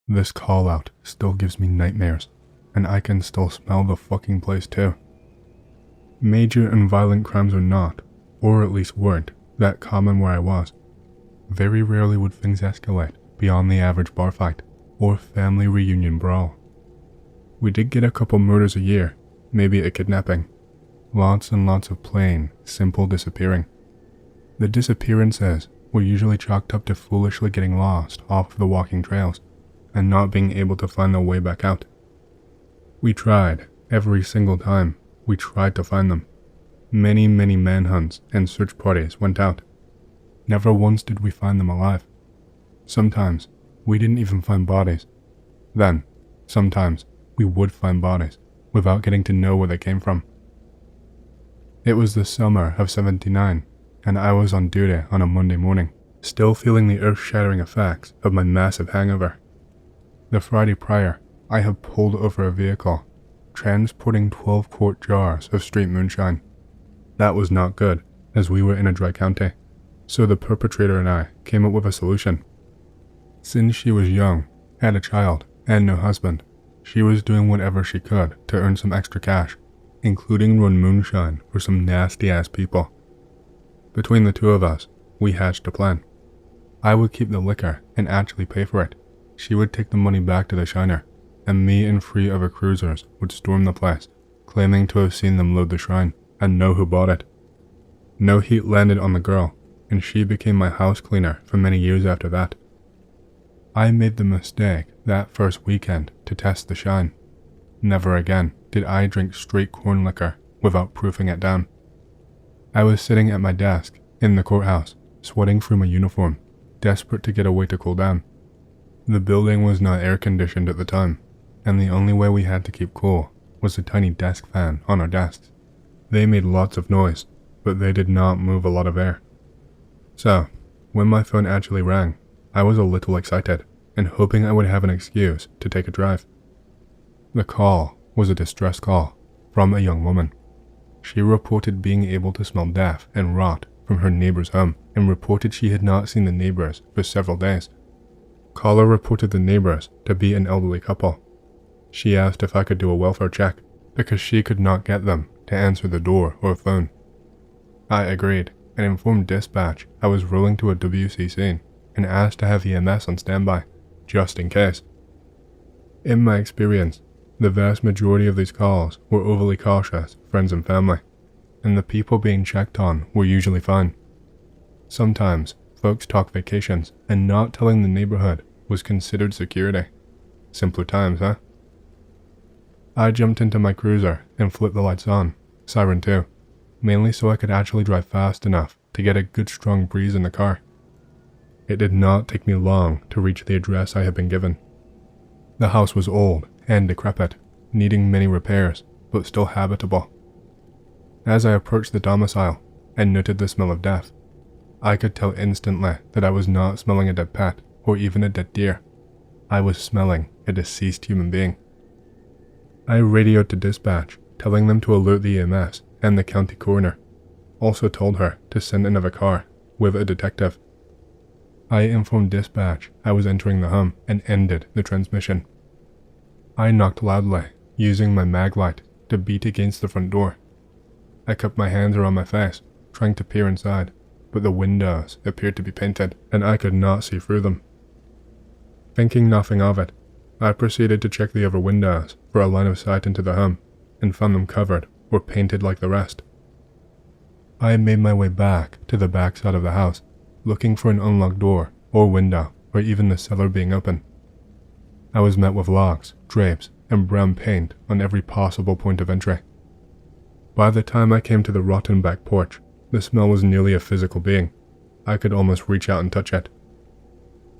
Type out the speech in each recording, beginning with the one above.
This call out still gives me nightmares, and I can still smell the fucking place too. Major and violent crimes are not, or at least weren't, that common where I was. Very rarely would things escalate beyond the average bar fight or family reunion brawl. We did get a couple murders a year, maybe a kidnapping. Lots and lots of plain, simple disappearing. The disappearances were usually chalked up to foolishly getting lost off the walking trails and not being able to find their way back out. We tried, every single time, we tried to find them. Many manhunts and search parties went out. Never once did we find them alive. Sometimes, we didn't even find bodies. Then, sometimes, we would find bodies without getting to know where they came from. It was the summer of '79, and I was on duty on a Monday morning, still feeling the earth-shattering effects of my massive hangover. The Friday prior, I had pulled over a vehicle, transporting 12-quart jars of street moonshine. That was not good, as we were in a dry county, so the perpetrator and I came up with a solution. Since she was young, had a child, and no husband, she was doing whatever she could to earn some extra cash, including run moonshine for some nasty-ass people. Between the two of us, we hatched a plan. I would keep the liquor and actually pay for it. She would take the money back to the shiner, and me and 3 other cruisers would storm the place, claiming to have seen them load the shrine and know who bought it. No heat landed on the girl, and she became my house cleaner for many years after that. I made the mistake that first weekend to test the shine. Never again did I drink straight corn liquor without proofing it down. I was sitting at my desk in the courthouse, sweating through my uniform, desperate to get away to cool down. The building was not air-conditioned at the time, and the only way we had to keep cool was a tiny desk fan on our desks. They made lots of noise, but they did not move a lot of air. So, when my phone actually rang, I was a little excited and hoping I would have an excuse to take a drive. The call was a distress call from a young woman. She reported being able to smell death and rot from her neighbor's home and reported she had not seen the neighbors for several days. Caller reported the neighbors to be an elderly couple. She asked if I could do a welfare check because she could not get them to answer the door or phone. I agreed and informed dispatch I was rolling to a WC scene and asked to have EMS on standby, just in case. In my experience, the vast majority of these calls were overly cautious friends and family, and the people being checked on were usually fine. Sometimes, folks talk vacations, and not telling the neighborhood was considered security. Simpler times, huh? I jumped into my cruiser and flipped the lights on, siren too, mainly so I could actually drive fast enough to get a good strong breeze in the car. It did not take me long to reach the address I had been given. The house was old and decrepit, needing many repairs, but still habitable. As I approached the domicile and noted the smell of death, I could tell instantly that I was not smelling a dead pet or even a dead deer. I was smelling a deceased human being. I radioed to dispatch, telling them to alert the EMS and the county coroner. Also told her to send another car with a detective. I informed dispatch I was entering the home and ended the transmission. I knocked loudly, using my mag light to beat against the front door. I kept my hands around my face, trying to peer inside, but the windows appeared to be painted, and I could not see through them. Thinking nothing of it, I proceeded to check the other windows for a line of sight into the home, and found them covered or painted like the rest. I made my way back to the back side of the house, looking for an unlocked door or window, or even the cellar being open. I was met with locks, drapes, and brown paint on every possible point of entry. By the time I came to the rotten back porch, the smell was nearly a physical being. I could almost reach out and touch it.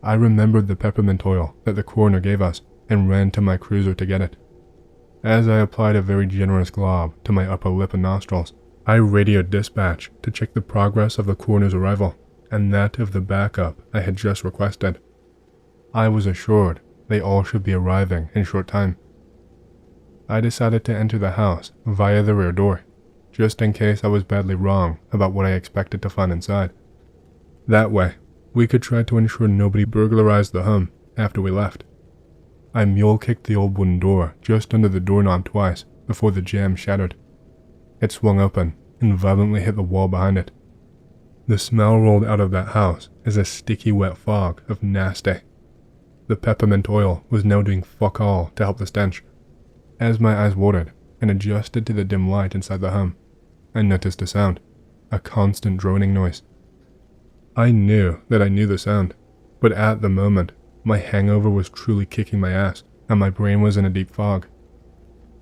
I remembered the peppermint oil that the coroner gave us and ran to my cruiser to get it. As I applied a very generous glob to my upper lip and nostrils, I radioed dispatch to check the progress of the coroner's arrival and that of the backup I had just requested. I was assured they all should be arriving in short time. I decided to enter the house via the rear door, just in case I was badly wrong about what I expected to find inside. That way, we could try to ensure nobody burglarized the home after we left. I mule-kicked the old wooden door just under the doorknob twice before the jamb shattered. It swung open and violently hit the wall behind it. The smell rolled out of that house as a sticky wet fog of nasty. The peppermint oil was now doing fuck all to help the stench. As my eyes watered and adjusted to the dim light inside the home, I noticed a sound, a constant droning noise. I knew that I knew the sound, but at the moment, my hangover was truly kicking my ass and my brain was in a deep fog.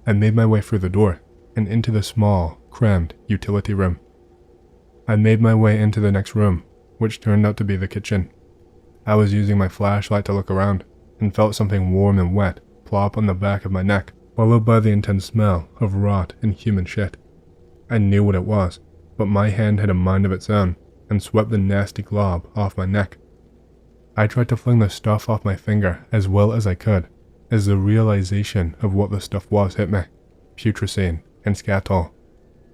I made my way through the door and into the small, crammed utility room. I made my way into the next room, which turned out to be the kitchen. I was using my flashlight to look around and felt something warm and wet plop on the back of my neck, followed by the intense smell of rot and human shit. I knew what it was, but my hand had a mind of its own and swept the nasty glob off my neck. I tried to fling the stuff off my finger as well as I could, as the realization of what the stuff was hit me. Putrescine and scatol,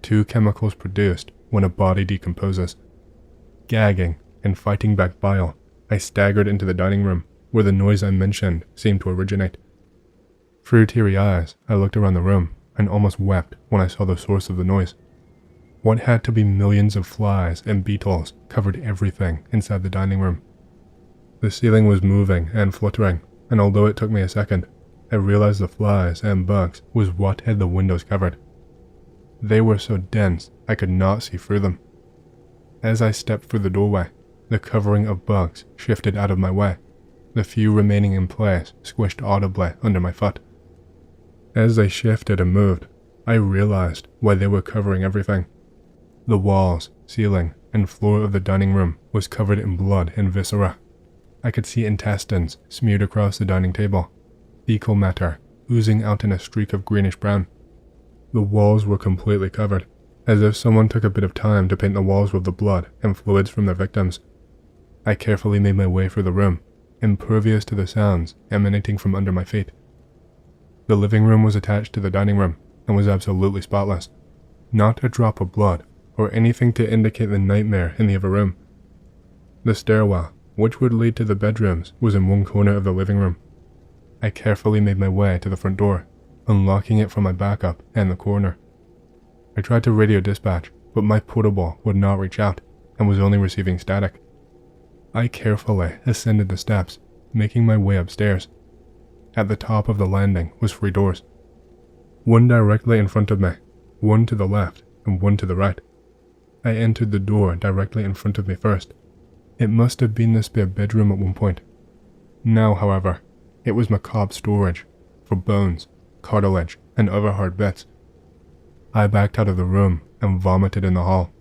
two chemicals produced when a body decomposes. Gagging and fighting back bile, I staggered into the dining room, where the noise I mentioned seemed to originate. Through teary eyes, I looked around the room and almost wept when I saw the source of the noise. What had to be millions of flies and beetles covered everything inside the dining room. The ceiling was moving and fluttering, and although it took me a second, I realized the flies and bugs was what had the windows covered. They were so dense I could not see through them. As I stepped through the doorway, the covering of bugs shifted out of my way. The few remaining in place squished audibly under my foot. As they shifted and moved, I realized why they were covering everything. The walls, ceiling, and floor of the dining room was covered in blood and viscera. I could see intestines smeared across the dining table, fecal matter oozing out in a streak of greenish-brown. The walls were completely covered, as if someone took a bit of time to paint the walls with the blood and fluids from their victims. I carefully made my way through the room, impervious to the sounds emanating from under my feet. The living room was attached to the dining room and was absolutely spotless. Not a drop of blood or anything to indicate the nightmare in the other room. The stairwell, which would lead to the bedrooms, was in one corner of the living room. I carefully made my way to the front door, unlocking it from my backup and the corner. I tried to radio dispatch, but my portable would not reach out and was only receiving static. I carefully ascended the steps, making my way upstairs. At the top of the landing was 3 doors. One directly in front of me, one to the left, and one to the right. I entered the door directly in front of me first. It must have been the spare bedroom at one point. Now, however, it was macabre storage for bones, cartilage, and other hard bits. I backed out of the room and vomited in the hall.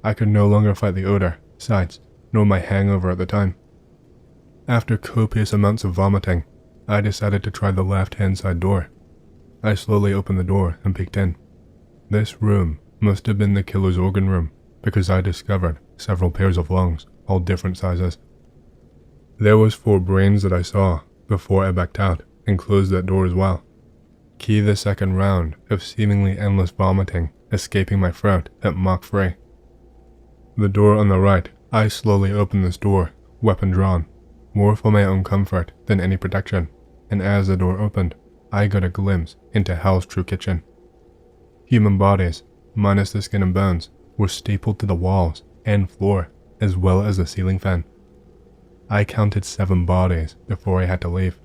I could no longer fight the odor, sights, nor my hangover at the time. After copious amounts of vomiting, I decided to try the left-hand side door. I slowly opened the door and peeked in. This room must have been the killer's organ room, because I discovered several pairs of lungs, all different sizes. There was 4 brains that I saw before I backed out and closed that door as well. Key the second round of seemingly endless vomiting escaping my throat at Mach 3. The door on the right, I slowly opened this door, weapon drawn, more for my own comfort than any protection, and as the door opened, I got a glimpse into hell's true kitchen. Human bodies, minus the skin and bones, were stapled to the walls and floor, as well as the ceiling fan. I counted 7 bodies before I had to leave.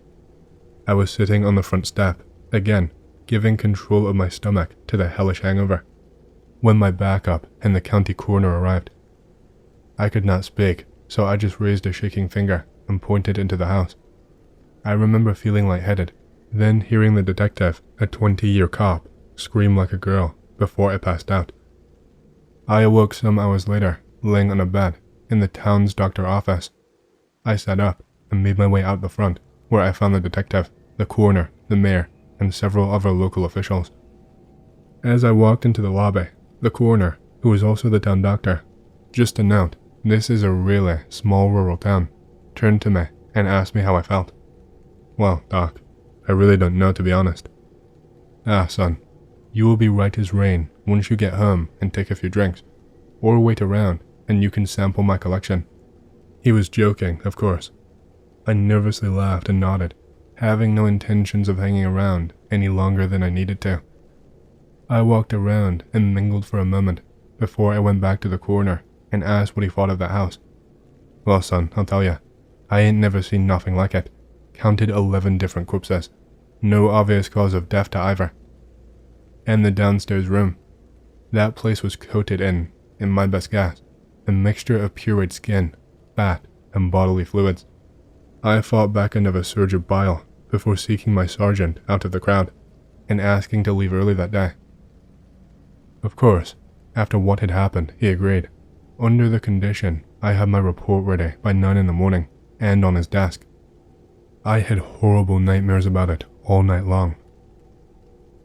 I was sitting on the front step, again, giving control of my stomach to the hellish hangover, when my backup and the county coroner arrived. I could not speak, so I just raised a shaking finger and pointed into the house. I remember feeling lightheaded, then hearing the detective, a 20-year cop, scream like a girl before I passed out. I awoke some hours later, laying on a bed in the town's doctor office. I sat up and made my way out the front, where I found the detective, the coroner, the mayor, and several other local officials. As I walked into the lobby, the coroner, who was also the town doctor, just a note, this is a really small rural town, turned to me and asked me how I felt. Well, Doc, I really don't know, to be honest. Ah, son, you will be right as rain once you get home and take a few drinks, or wait around and you can sample my collection. He was joking, of course. I nervously laughed and nodded, having no intentions of hanging around any longer than I needed to. I walked around and mingled for a moment before I went back to the coroner and asked what he thought of that house. Well, son, I'll tell ya, I ain't never seen nothing like it. Counted 11 different corpses. No obvious cause of death to either. And the downstairs room. That place was coated in my best guess, a mixture of pureed skin, fat, and bodily fluids. I fought back another surge of bile before seeking my sergeant out of the crowd and asking to leave early that day. Of course, after what had happened, he agreed, under the condition I had my report ready by 9 in the morning and on his desk. I had horrible nightmares about it all night long.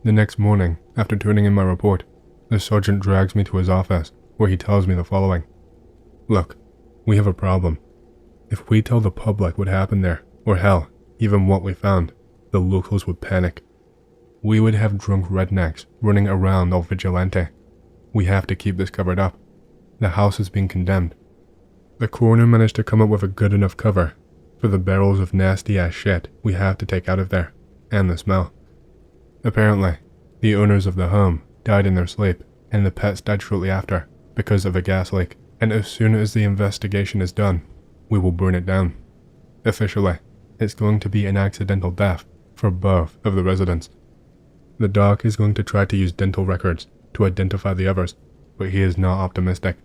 The next morning, after turning in my report, the sergeant drags me to his office where he tells me the following. Look, we have a problem. If we tell the public what happened there, or hell, even what we found, the locals would panic. We would have drunk rednecks running around all vigilante. We have to keep this covered up. The house is being condemned. The coroner managed to come up with a good enough cover for the barrels of nasty ass shit we have to take out of there, and the smell. Apparently, the owners of the home died in their sleep, and the pets died shortly after because of a gas leak, and as soon as the investigation is done, we will burn it down. Officially, it's going to be an accidental death for both of the residents. The doc is going to try to use dental records to identify the others, but he is not optimistic.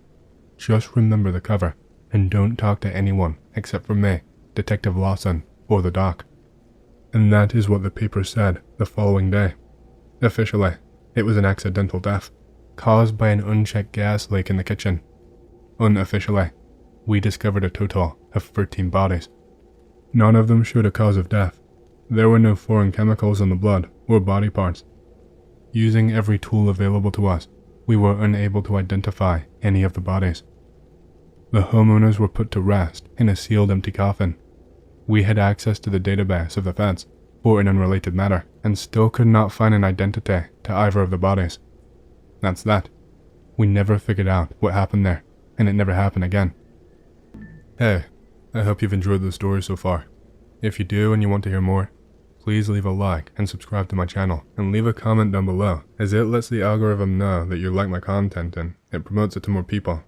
Just remember the cover, and don't talk to anyone except for me, Detective Lawson, or the doc. And that is what the paper said the following day. Officially, it was an accidental death, caused by an unchecked gas leak in the kitchen. Unofficially, we discovered a total of 13 bodies. None of them showed a cause of death. There were no foreign chemicals in the blood or body parts. Using every tool available to us, we were unable to identify any of the bodies. The homeowners were put to rest in a sealed empty coffin. We had access to the database of the feds for an unrelated matter and still could not find an identity to either of the bodies. That's that. We never figured out what happened there, and it never happened again. Hey, I hope you've enjoyed the story so far. If you do and you want to hear more, please leave a like and subscribe to my channel, and leave a comment down below, as it lets the algorithm know that you like my content and it promotes it to more people.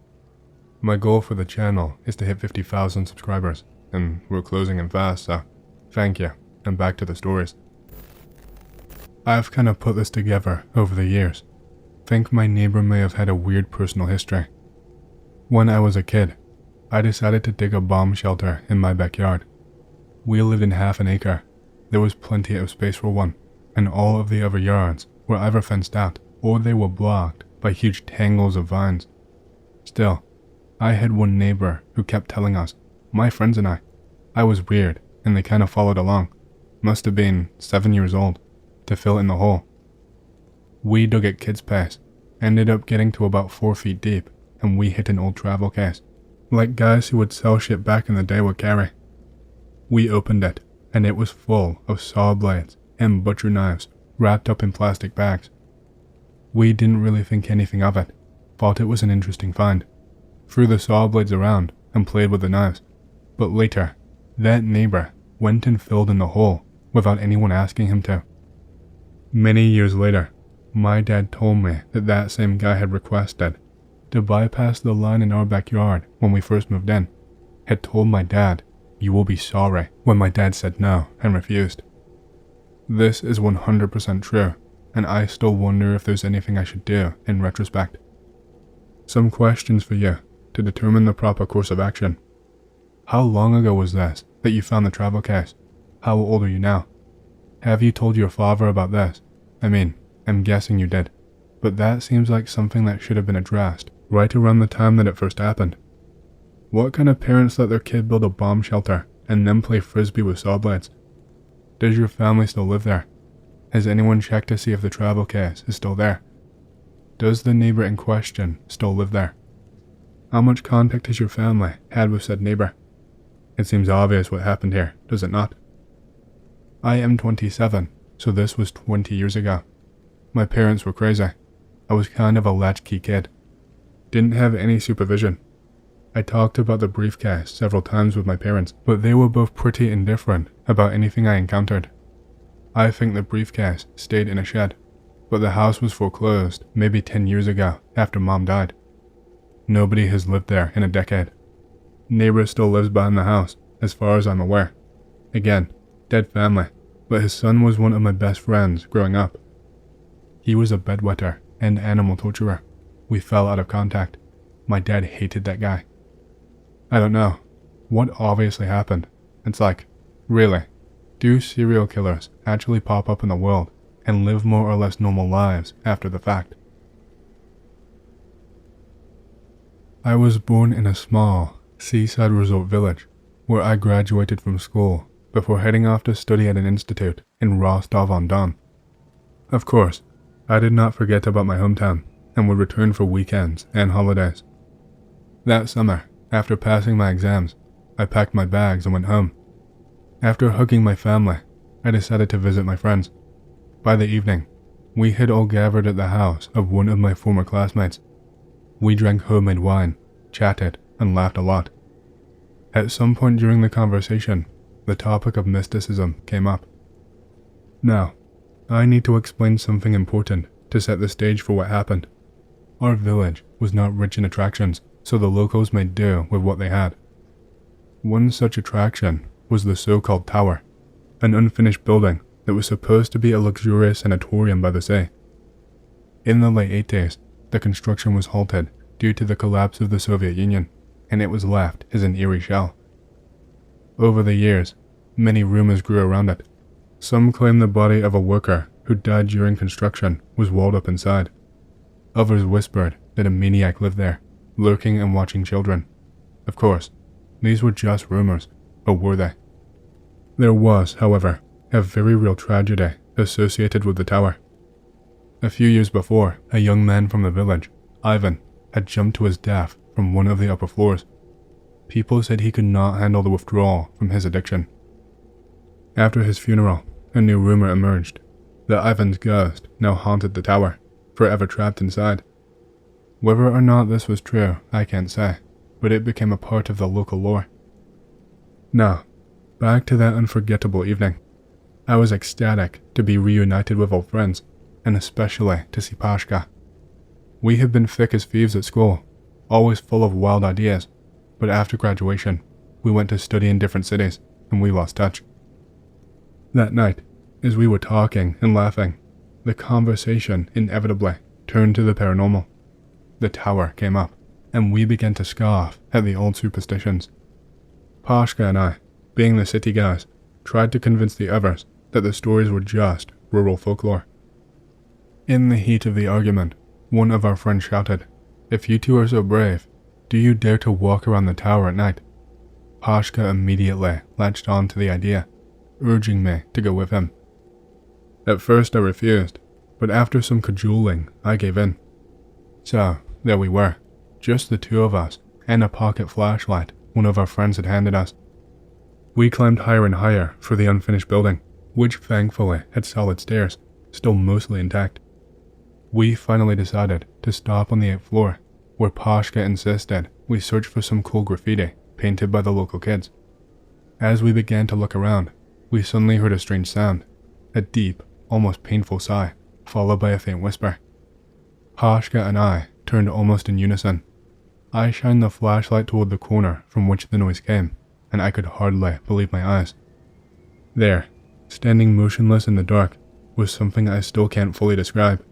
My goal for the channel is to hit 50,000 subscribers, and we're closing in fast, so thank you, and back to the stories. I've kinda put this together over the years. Think my neighbor may have had a weird personal history. When I was a kid, I decided to dig a bomb shelter in my backyard. We lived in half an acre. There was plenty of space for one, and all of the other yards were either fenced out or they were blocked by huge tangles of vines. Still, I had one neighbor who kept telling us, my friends and I was weird, and they kinda followed along. Must have been 7 years old, to fill in the hole. We dug at kids' pace, ended up getting to about 4 feet deep, and we hit an old travel case, like guys who would sell shit back in the day would carry. We opened it, and it was full of saw blades and butcher knives wrapped up in plastic bags. We didn't really think anything of it, thought it was an interesting find, threw the saw blades around and played with the knives, but later, that neighbor went and filled in the hole without anyone asking him to. Many years later, my dad told me that that same guy had requested to bypass the line in our backyard when we first moved in, had told my dad, "You will be sorry," when my dad said no and refused. This is 100% true, and I still wonder if there's anything I should do in retrospect. Some questions for you to determine the proper course of action. How long ago was this that you found the travel case? How old are you now? Have you told your father about this? I mean, I'm guessing you did, but that seems like something that should have been addressed right around the time that it first happened. What kind of parents let their kid build a bomb shelter and then play frisbee with saw blades? Does your family still live there? Has anyone checked to see if the travel case is still there? Does the neighbor in question still live there? How much contact has your family had with said neighbor? It seems obvious what happened here, does it not? I am 27, so this was 20 years ago. My parents were crazy. I was kind of a latchkey kid. Didn't have any supervision. I talked about the briefcase several times with my parents, but they were both pretty indifferent about anything I encountered. I think the briefcase stayed in a shed, but the house was foreclosed maybe 10 years ago after Mom died. Nobody has lived there in a decade. Neighbor still lives behind the house, as far as I'm aware. Again, dead family, but his son was one of my best friends growing up. He was a bedwetter and animal torturer. We fell out of contact. My dad hated that guy. I don't know. What obviously happened? It's like, really? Do serial killers actually pop up in the world and live more or less normal lives after the fact? I was born in a small, seaside resort village where I graduated from school before heading off to study at an institute in Rostov-on-Don. Of course, I did not forget about my hometown and would return for weekends and holidays. That summer, after passing my exams, I packed my bags and went home. After hugging my family, I decided to visit my friends. By the evening, we had all gathered at the house of one of my former classmates. We drank homemade wine, chatted, and laughed a lot. At some point during the conversation, the topic of mysticism came up. Now, I need to explain something important to set the stage for what happened. Our village was not rich in attractions, so the locals made do with what they had. One such attraction was the so-called tower, an unfinished building that was supposed to be a luxurious sanatorium by the sea. In the late 80s, the construction was halted due to the collapse of the Soviet Union, and it was left as an eerie shell. Over the years, many rumors grew around it. Some claimed the body of a worker who died during construction was walled up inside. Others whispered that a maniac lived there, lurking and watching children. Of course, these were just rumors, but were they? There was, however, a very real tragedy associated with the tower. A few years before, a young man from the village, Ivan, had jumped to his death from one of the upper floors. People said he could not handle the withdrawal from his addiction. After his funeral, a new rumor emerged that Ivan's ghost now haunted the tower, forever trapped inside. Whether or not this was true, I can't say, but it became a part of the local lore. Now, back to that unforgettable evening. I was ecstatic to be reunited with old friends, and especially to see Pashka. We had been thick as thieves at school, always full of wild ideas, but after graduation, we went to study in different cities, and we lost touch. That night, as we were talking and laughing, the conversation inevitably turned to the paranormal. The tower came up, and we began to scoff at the old superstitions. Pashka and I, being the city guys, tried to convince the others that the stories were just rural folklore. In the heat of the argument, one of our friends shouted, "If you two are so brave, do you dare to walk around the tower at night?" Pashka immediately latched on to the idea, urging me to go with him. At first I refused, but after some cajoling, I gave in. So, there we were, just the two of us, and a pocket flashlight one of our friends had handed us. We climbed higher and higher for the unfinished building, which thankfully had solid stairs, still mostly intact. We finally decided to stop on the 8th floor, where Pashka insisted we search for some cool graffiti painted by the local kids. As we began to look around, we suddenly heard a strange sound, a deep, almost painful sigh, followed by a faint whisper. Pashka and I turned almost in unison. I shined the flashlight toward the corner from which the noise came, and I could hardly believe my eyes. There, standing motionless in the dark, was something I still can't fully describe.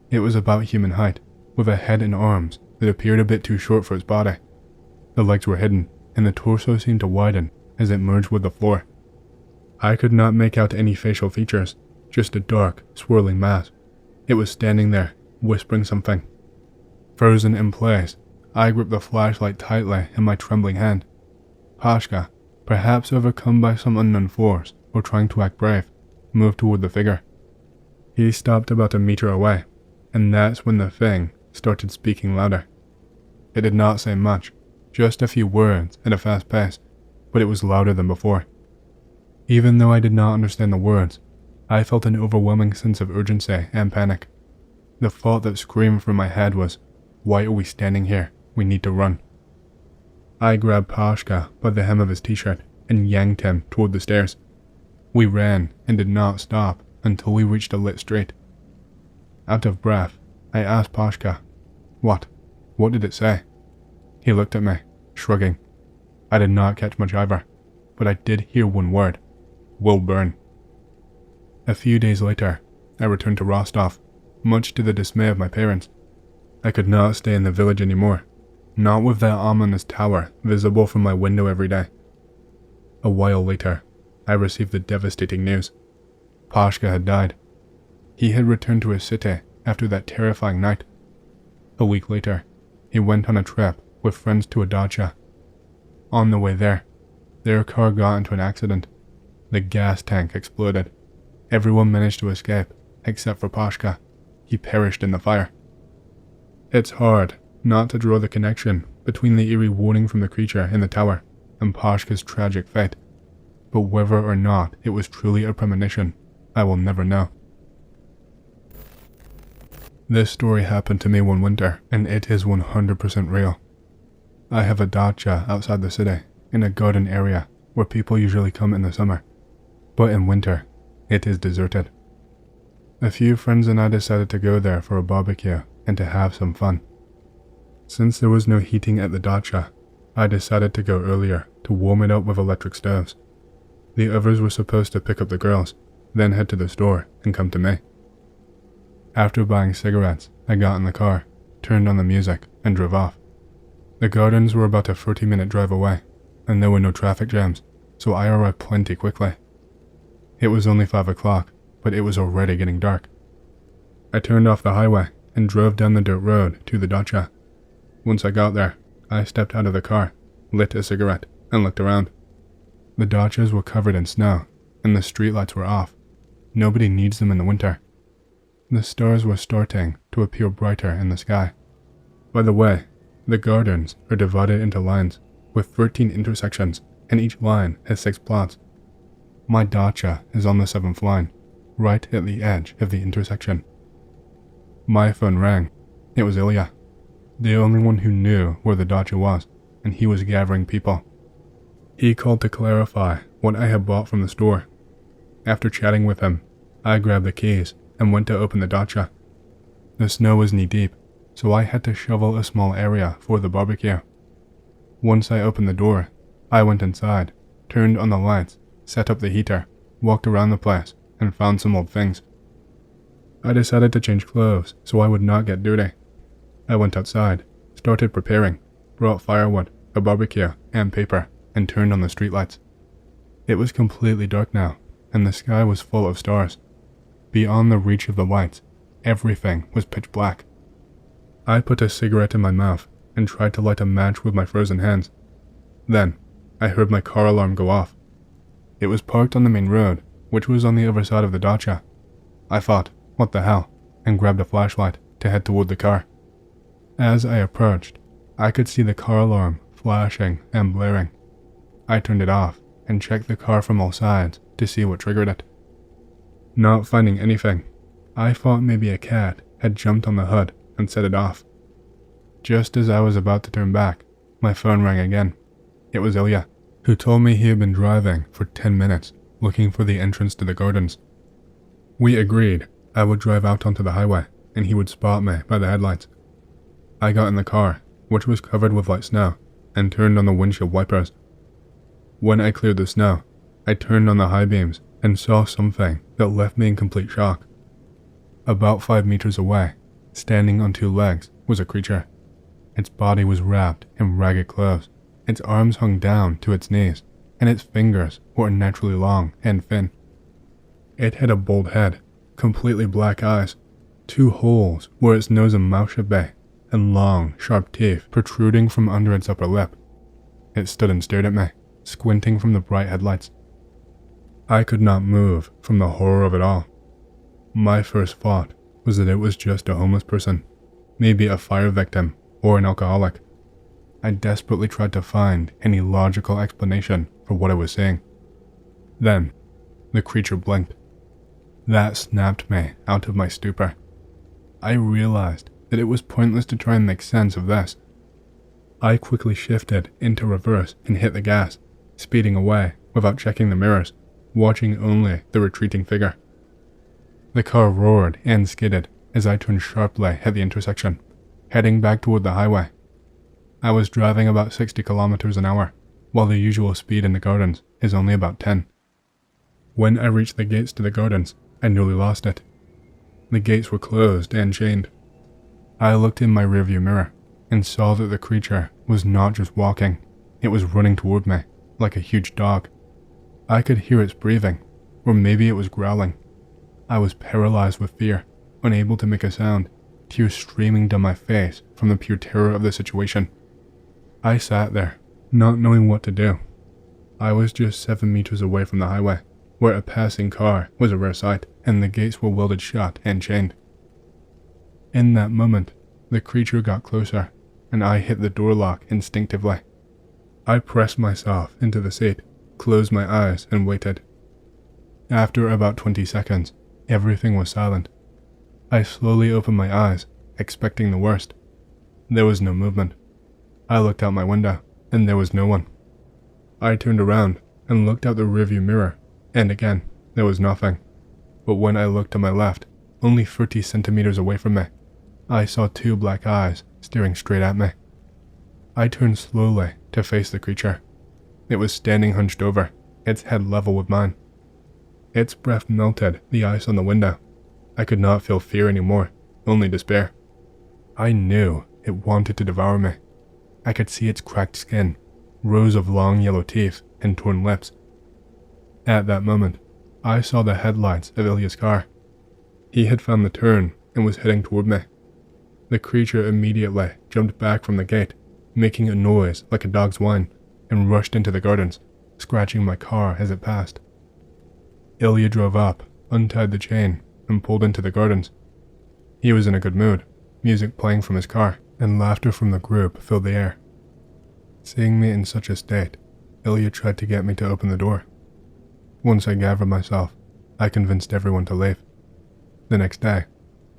It was about human height, with a head and arms that appeared a bit too short for its body. The legs were hidden, and the torso seemed to widen as it merged with the floor. I could not make out any facial features, just a dark, swirling mass. It was standing there, whispering something. Frozen in place, I gripped the flashlight tightly in my trembling hand. Pashka, perhaps overcome by some unknown force or trying to act brave, moved toward the figure. He stopped about a meter away, and that's when the thing started speaking louder. It did not say much, just a few words at a fast pace, but it was louder than before. Even though I did not understand the words, I felt an overwhelming sense of urgency and panic. The thought that screamed through my head was, "Why are we standing here? We need to run." I grabbed Pashka by the hem of his t-shirt and yanked him toward the stairs. We ran and did not stop until we reached a lit street. Out of breath, I asked Pashka, What did it say?" He looked at me, shrugging. I did not catch much either, but I did hear one word: "will burn." A few days later, I returned to Rostov, much to the dismay of my parents. I could not stay in the village anymore, not with that ominous tower visible from my window every day. A while later, I received the devastating news. Pashka had died. He had returned to his city after that terrifying night. A week later, he went on a trip with friends to a dacha. On the way there, their car got into an accident. The gas tank exploded. Everyone managed to escape, except for Pashka. He perished in the fire. It's hard not to draw the connection between the eerie warning from the creature in the tower and Pashka's tragic fate, but whether or not it was truly a premonition, I will never know. This story happened to me one winter, and it is 100% real. I have a dacha outside the city, in a garden area where people usually come in the summer, but in winter, it is deserted. A few friends and I decided to go there for a barbecue and to have some fun. Since there was no heating at the dacha, I decided to go earlier to warm it up with electric stoves. The others were supposed to pick up the girls, then head to the store and come to me. After buying cigarettes, I got in the car, turned on the music, and drove off. The gardens were about a 30-minute drive away, and there were no traffic jams, so I arrived plenty quickly. It was only 5 o'clock, but it was already getting dark. I turned off the highway and drove down the dirt road to the dacha. Once I got there, I stepped out of the car, lit a cigarette, and looked around. The dachas were covered in snow, and the streetlights were off. Nobody needs them in the winter. The stars were starting to appear brighter in the sky. By the way, the gardens are divided into lines, with 13 intersections, and each line has 6 plots. My dacha is on the 7th line, right at the edge of the intersection. My phone rang. It was Ilya, the only one who knew where the dacha was, and he was gathering people. He called to clarify what I had bought from the store. After chatting with him, I grabbed the keys and went to open the dacha. The snow was knee-deep, so I had to shovel a small area for the barbecue. Once I opened the door, I went inside, turned on the lights, set up the heater, walked around the place, and found some old things. I decided to change clothes so I would not get dirty. I went outside, started preparing, brought firewood, a barbecue, and paper, and turned on the streetlights. It was completely dark now, and the sky was full of stars. Beyond the reach of the lights, everything was pitch black. I put a cigarette in my mouth and tried to light a match with my frozen hands. Then, I heard my car alarm go off. It was parked on the main road, which was on the other side of the dacha. I thought, what the hell, and grabbed a flashlight to head toward the car. As I approached, I could see the car alarm flashing and blaring. I turned it off and checked the car from all sides to see what triggered it. Not finding anything, I thought maybe a cat had jumped on the hood and set it off. Just as I was about to turn back, my phone rang again. It was Ilya, who told me he had been driving for 10 minutes looking for the entrance to the gardens. We agreed I would drive out onto the highway and he would spot me by the headlights. I got in the car, which was covered with light snow, and turned on the windshield wipers. When I cleared the snow, I turned on the high beams and saw something that left me in complete shock. About 5 meters away, standing on 2 legs, was a creature. Its body was wrapped in ragged clothes, its arms hung down to its knees, and its fingers were unnaturally long and thin. It had a bald head, completely black eyes, 2 holes where its nose and mouth should be, and long, sharp teeth protruding from under its upper lip. It stood and stared at me, squinting from the bright headlights. I could not move from the horror of it all. My first thought was that it was just a homeless person, maybe a fire victim or an alcoholic. I desperately tried to find any logical explanation for what I was seeing. Then, the creature blinked. That snapped me out of my stupor. I realized that it was pointless to try and make sense of this. I quickly shifted into reverse and hit the gas, speeding away without checking the mirrors, watching only the retreating figure. The car roared and skidded as I turned sharply at the intersection, heading back toward the highway. I was driving about 60 kilometers an hour, while the usual speed in the gardens is only about 10. When I reached the gates to the gardens, I nearly lost it. The gates were closed and chained. I looked in my rearview mirror and saw that the creature was not just walking, it was running toward me, like a huge dog. I could hear its breathing, or maybe it was growling. I was paralyzed with fear, unable to make a sound, tears streaming down my face from the pure terror of the situation. I sat there, not knowing what to do. I was just 7 meters away from the highway, where a passing car was a rare sight, and the gates were welded shut and chained. In that moment, the creature got closer, and I hit the door lock instinctively. I pressed myself into the seat, closed my eyes, and waited. After about 20 seconds, everything was silent. I slowly opened my eyes, expecting the worst. There was no movement. I looked out my window, and there was no one. I turned around and looked out the rearview mirror, and again, there was nothing. But when I looked to my left, only 30 centimeters away from me, I saw two black eyes staring straight at me. I turned slowly to face the creature. It was standing hunched over, its head level with mine. Its breath melted the ice on the window. I could not feel fear anymore, only despair. I knew it wanted to devour me. I could see its cracked skin, rows of long yellow teeth, and torn lips. At that moment, I saw the headlights of Ilya's car. He had found the turn and was heading toward me. The creature immediately jumped back from the gate, making a noise like a dog's whine, and rushed into the gardens, scratching my car as it passed. Ilya drove up, untied the chain, and pulled into the gardens. He was in a good mood, music playing from his car, and laughter from the group filled the air. Seeing me in such a state, Ilya tried to get me to open the door. Once I gathered myself, I convinced everyone to leave. The next day,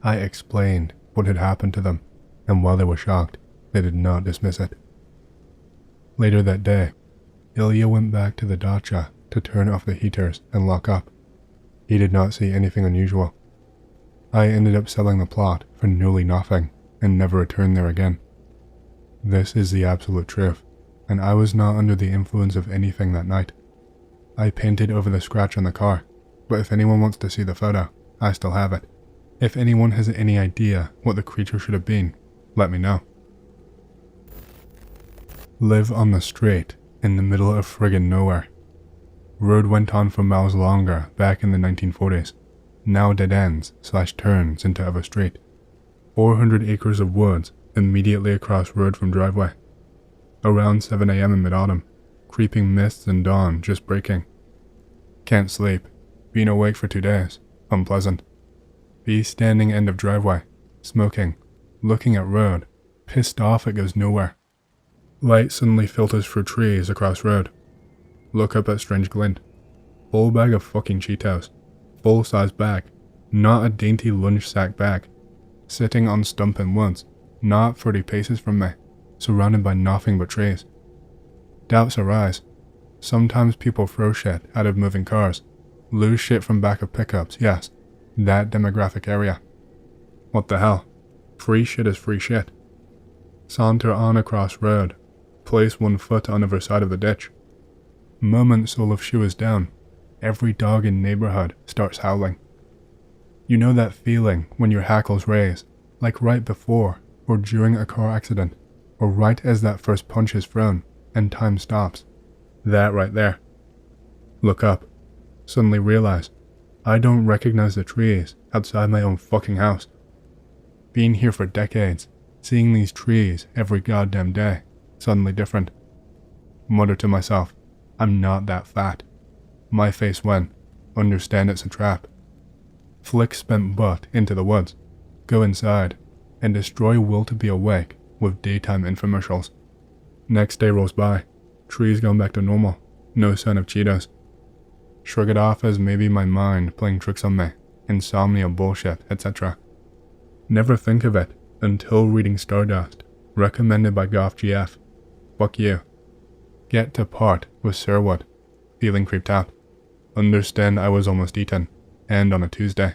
I explained what had happened to them, and while they were shocked, they did not dismiss it. Later that day, Ilya went back to the dacha to turn off the heaters and lock up. He did not see anything unusual. I ended up selling the plot for nearly nothing and never returned there again. This is the absolute truth, and I was not under the influence of anything that night. I painted over the scratch on the car, but if anyone wants to see the photo, I still have it. If anyone has any idea what the creature should have been, let me know. Live on the street in the middle of friggin' nowhere. Road went on for miles longer back in the 1940s, now dead ends / turns into other street. 400 acres of woods immediately across road from driveway. Around 7 a.m. in mid-autumn, creeping mists and dawn just breaking. Can't sleep, been awake for 2 days, unpleasant. Be standing end of driveway, smoking, looking at road, pissed off it goes nowhere. Light suddenly filters through trees across road. Look up at strange glint. Full bag of fucking Cheetos. Full size bag, not a dainty lunch sack bag. Sitting on stump in woods, not 30 paces from me, surrounded by nothing but trees. Doubts arise. Sometimes people throw shit out of moving cars, lose shit from back of pickups, yes, that demographic area. What the hell? Free shit is free shit. Saunter on across road, place 1 foot on either side of the ditch. Moment sole of shoe is down, every dog in neighborhood starts howling. You know that feeling when your hackles raise, like right before or during a car accident, or right as that first punch is thrown and time stops. That right there. Look up. Suddenly realize, I don't recognize the trees outside my own fucking house. Being here for decades, seeing these trees every goddamn day, suddenly different. Mutter to myself, I'm not that fat. My face when, understand it's a trap. Flick spent butt into the woods, go inside, and destroy will to be awake with daytime infomercials. Next day rolls by, trees gone back to normal, no sign of Cheetos. Shrug it off as maybe my mind playing tricks on me, insomnia bullshit, etc. Never think of it until reading Stardust, recommended by GoffGF, fuck you. Get to part with Sirwood, feeling creeped out. Understand I was almost eaten, and on a Tuesday.